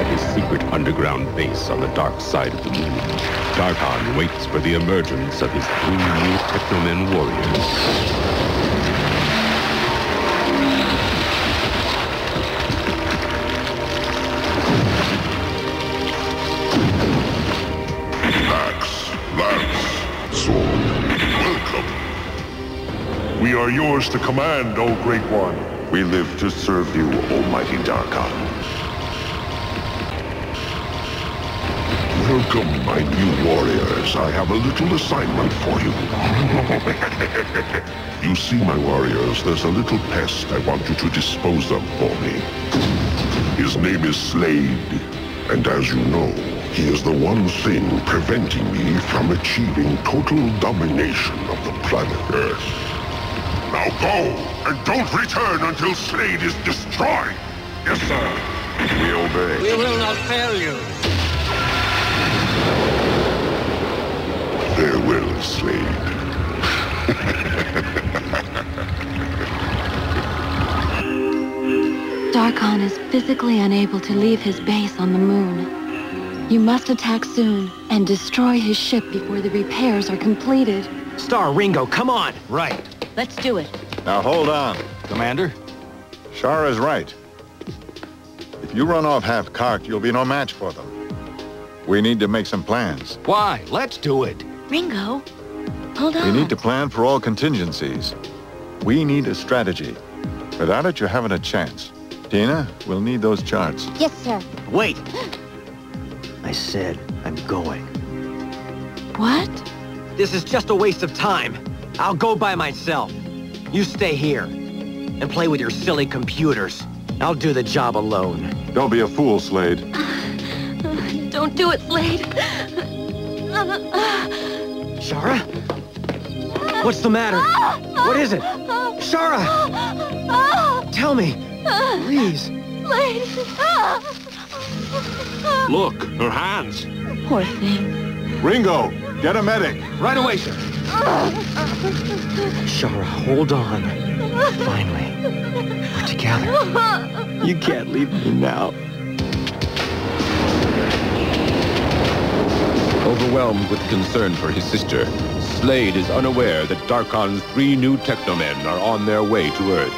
his secret underground base on the dark side of the moon, Darkon waits for the emergence of his 3 new Teknoman warriors. We are yours to command, O Great One. We live to serve you, Almighty Darkon. Welcome, my new warriors. I have a little assignment for you. You see, my warriors, there's a little pest I want you to dispose of for me. His name is Slade, and as you know, he is the one thing preventing me from achieving total domination of the planet Earth. Now go, and don't return until Slade is destroyed! Yes, sir. We obey. We will not fail you. Farewell, Slade. Darkon is physically unable to leave his base on the moon. You must attack soon and destroy his ship before the repairs are completed. Star, Ringo, come on! Right. Let's do it. Now hold on. Commander? Shara is right. If you run off half-cocked, you'll be no match for them. We need to make some plans. Why? Let's do it. Ringo, hold on. We need to plan for all contingencies. We need a strategy. Without it, you haven't a chance. Tina, we'll need those charts. Yes, sir. Wait! I said I'm going. What? This is just a waste of time. I'll go by myself. You stay here and play with your silly computers. I'll do the job alone. Don't be a fool, Slade. Don't do it, Slade. Shara? What's the matter? What is it? Shara! Tell me, please. Slade. Look, her hands. Poor thing. Ringo, get a medic. Right away, sir. Shara, hold on. Finally, we're together. You can't leave me now. Overwhelmed with concern for his sister, Slade is unaware that Darkon's 3 new Teknomen are on their way to Earth.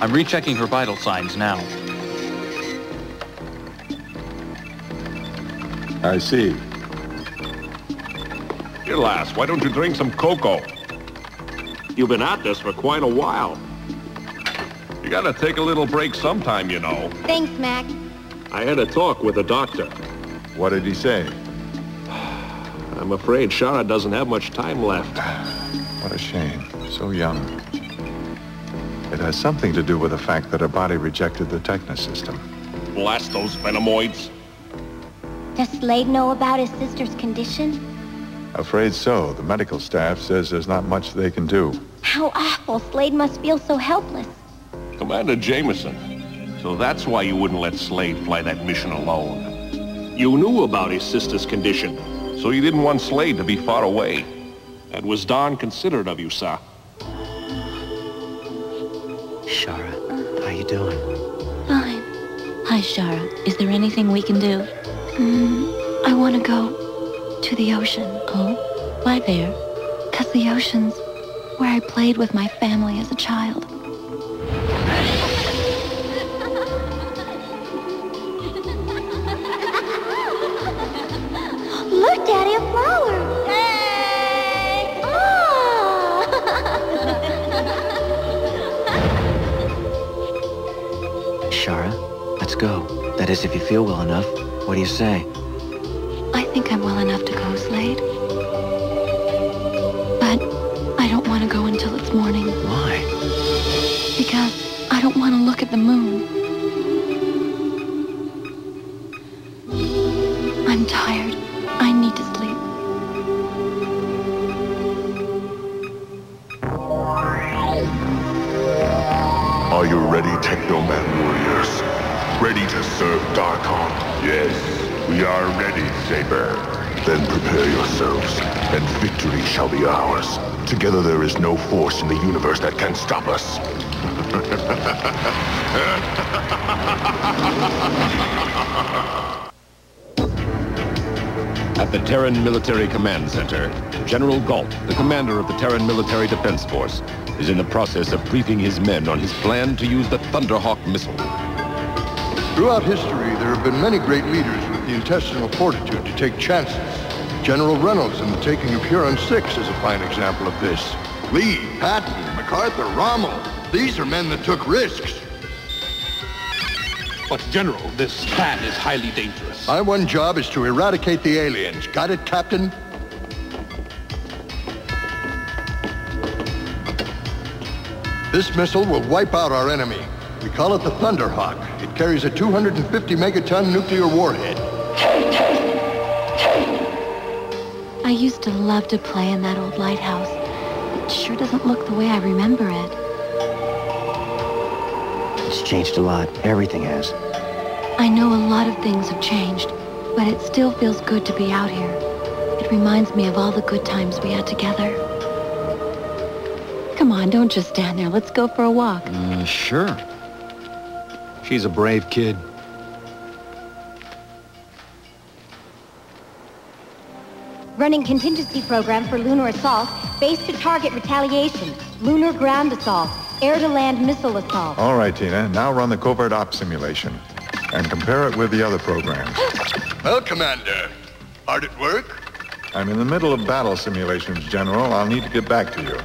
I'm rechecking her vital signs now. I see. Here, lass, why don't you drink some cocoa? You've been at this for quite a while. You gotta take a little break sometime, you know. Thanks, Mac. I had a talk with the doctor. What did he say? I'm afraid Shara doesn't have much time left. What a shame. So young. It has something to do with the fact that her body rejected the Techno system. Blast those venomoids. Does Slade know about his sister's condition? Afraid so. The medical staff says there's not much they can do. How awful. Slade must feel so helpless. Commander Jameson. So that's why you wouldn't let Slade fly that mission alone. You knew about his sister's condition, so you didn't want Slade to be far away. That was darn considerate of you, sir. Shara, how you doing? Fine. Hi, Shara. Is there anything we can do? I want to go to the ocean. Oh? Why there? 'Cause the ocean's where I played with my family as a child. Look, Daddy, a flower. Hey! Oh! Shara, let's go. That is, if you feel well enough. What do you say? I think I'm well enough to go, Slade. But I don't want to go until it's morning. Why? Because I don't want to look at the moon. I'm tired. I need to sleep. Are you ready, Teknoman warriors? Ready to serve Darkon? Yes. We are ready, Saber. Then prepare yourselves, and victory shall be ours. Together there is no force in the universe that can stop us. At the Terran Military Command Center, General Galt, the commander of the Terran Military Defense Force, is in the process of briefing his men on his plan to use the Thunderhawk missile. Throughout history, there have been many great leaders with the intestinal fortitude to take chances. General Reynolds in the taking of Huron 6 is a fine example of this. Lee, Patton, MacArthur, Rommel, these are men that took risks. But General, this plan is highly dangerous. My one job is to eradicate the aliens. Got it, Captain? This missile will wipe out our enemy. We call it the Thunderhawk. It carries a 250 megaton nuclear warhead. I used to love to play in that old lighthouse. It sure doesn't look the way I remember it. It's changed a lot. Everything has. I know a lot of things have changed, but it still feels good to be out here. It reminds me of all the good times we had together. Come on, don't just stand there. Let's go for a walk. Sure. She's a brave kid. Running contingency program for lunar assault, base to target retaliation, lunar ground assault, air-to-land missile assault. All right, Tina. Now run the covert ops simulation and compare it with the other programs. Well, Commander, hard at work? I'm in the middle of battle simulations, General. I'll need to get back to you.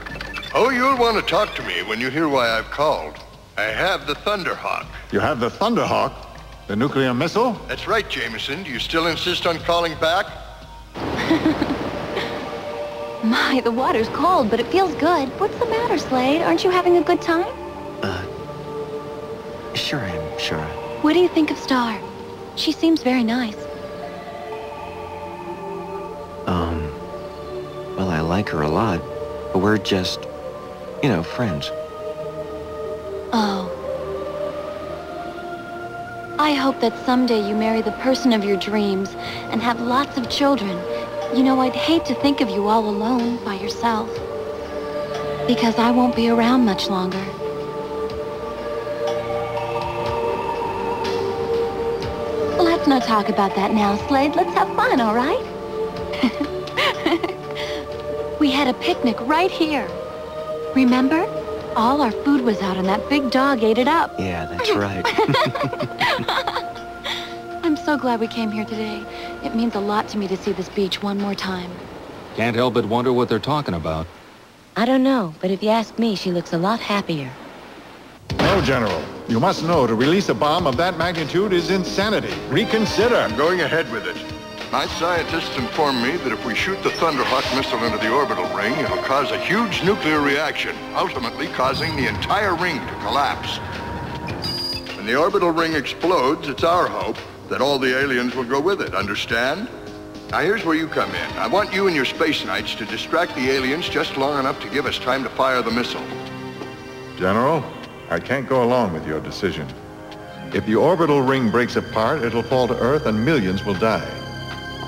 Oh, you'll want to talk to me when you hear why I've called. I have the Thunderhawk. You have the Thunderhawk? The nuclear missile? That's right, Jameson. Do you still insist on calling back? My, the water's cold, but it feels good. What's the matter, Slade? Aren't you having a good time? Sure I am, Shara. What do you think of Star? She seems very nice. Well, I like her a lot, but we're just, friends. Oh. I hope that someday you marry the person of your dreams and have lots of children. I'd hate to think of you all alone by yourself. Because I won't be around much longer. Let's not talk about that now, Slade. Let's have fun, all right? We had a picnic right here. Remember? All our food was out and that big dog ate it up. Yeah, that's right. I'm so glad we came here today. It means a lot to me to see this beach one more time. Can't help but wonder what they're talking about. I don't know, but if you ask me, she looks a lot happier. No, General. You must know to release a bomb of that magnitude is insanity. Reconsider. I'm going ahead with it. My scientists inform me that if we shoot the Thunderhawk missile into the orbital ring, it'll cause a huge nuclear reaction, ultimately causing the entire ring to collapse. When the orbital ring explodes, it's our hope that all the aliens will go with it, understand? Now here's where you come in. I want you and your space knights to distract the aliens just long enough to give us time to fire the missile. General, I can't go along with your decision. If the orbital ring breaks apart, it'll fall to Earth and millions will die.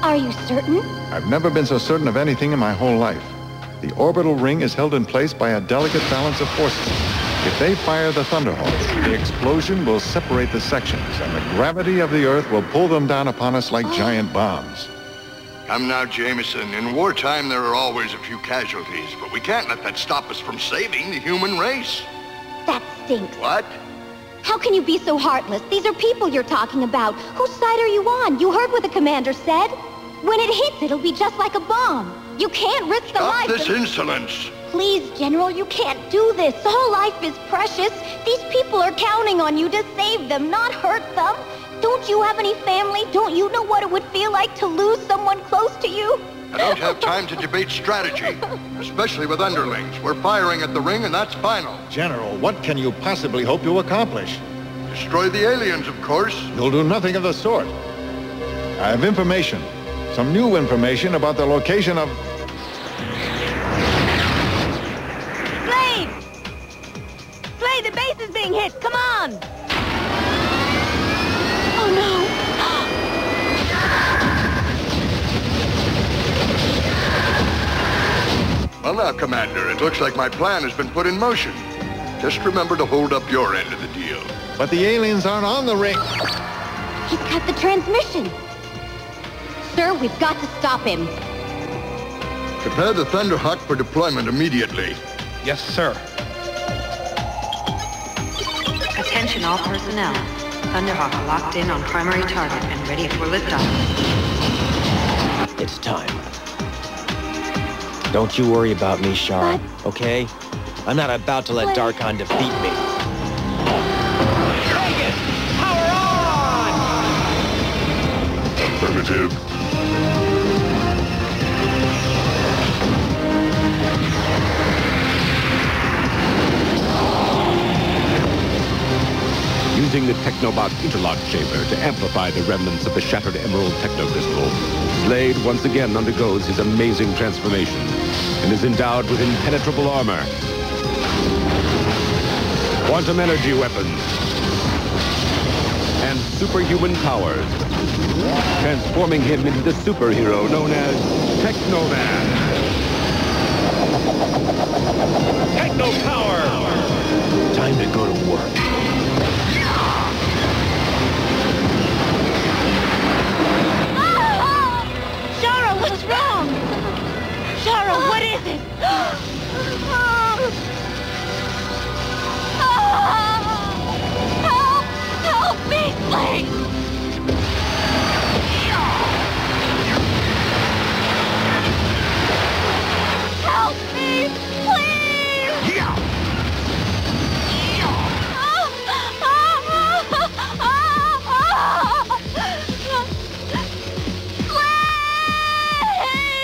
Are you certain? I've never been so certain of anything in my whole life. The orbital ring is held in place by a delicate balance of forces. If they fire the Thunderhawks, the explosion will separate the sections, and the gravity of the Earth will pull them down upon us like giant bombs. Come now, Jameson. In wartime, there are always a few casualties, but we can't let that stop us from saving the human race. That stinks. What? How can you be so heartless? These are people you're talking about. Whose side are you on? You heard what the commander said. When it hits, it'll be just like a bomb. You can't risk the life of... Stop this insolence! Please, General, you can't do this. The whole life is precious. These people are counting on you to save them, not hurt them. Don't you have any family? Don't you know what it would feel like to lose someone close to you? I don't have time to debate strategy, especially with underlings. We're firing at the ring, and that's final. General, what can you possibly hope to accomplish? Destroy the aliens, of course. You'll do nothing of the sort. I have information. Some new information about the location of... Slade! Slade, the base is being hit! Come on! Oh, no! now, Commander. It looks like my plan has been put in motion. Just remember to hold up your end of the deal. But the aliens aren't on the ring. He's cut the transmission. Sir, we've got to stop him. Prepare the Thunderhawk for deployment immediately. Yes, sir. Attention all personnel. Thunderhawk locked in on primary target and ready for liftoff. It's time. Don't you worry about me, Shara, okay? I'm not about to let Darkon defeat me. Vegas, power on! Affirmative. Using the Technobot interlock chamber to amplify the remnants of the shattered emerald technocrystal, Slade once again undergoes his amazing transformation and is endowed with impenetrable armor, quantum energy weapons, and superhuman powers, transforming him into the superhero known as Teknoman. Techno power! Time to go to work. What's wrong? Shara, what is it? Help! Help me, please! Help me, please!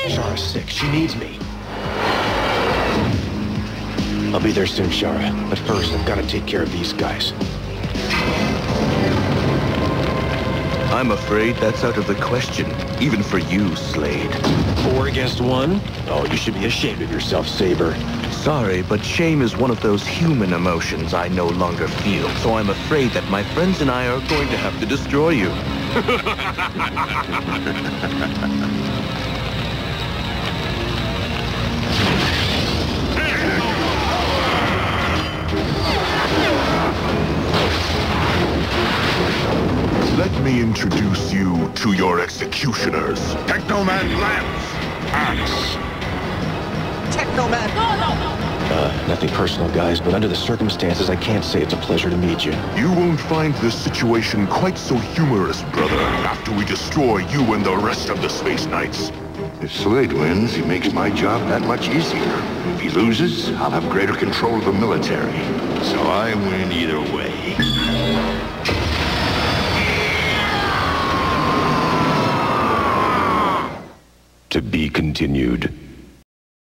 Shara's sick. She needs me. I'll be there soon, Shara. But first, I've got to take care of these guys. I'm afraid that's out of the question, even for you, Slade. 4 against 1? Oh, you should be ashamed of yourself, Saber. Sorry, but shame is one of those human emotions I no longer feel, so I'm afraid that my friends and I are going to have to destroy you. Let me introduce you to your executioners. Technoman Lance! Axe! Technoman! Nothing personal, guys, but under the circumstances, I can't say it's a pleasure to meet you. You won't find this situation quite so humorous, brother, after we destroy you and the rest of the Space Knights. If Slade wins, he makes my job that much easier. If he loses, I'll have greater control of the military. So I win either way. To be continued.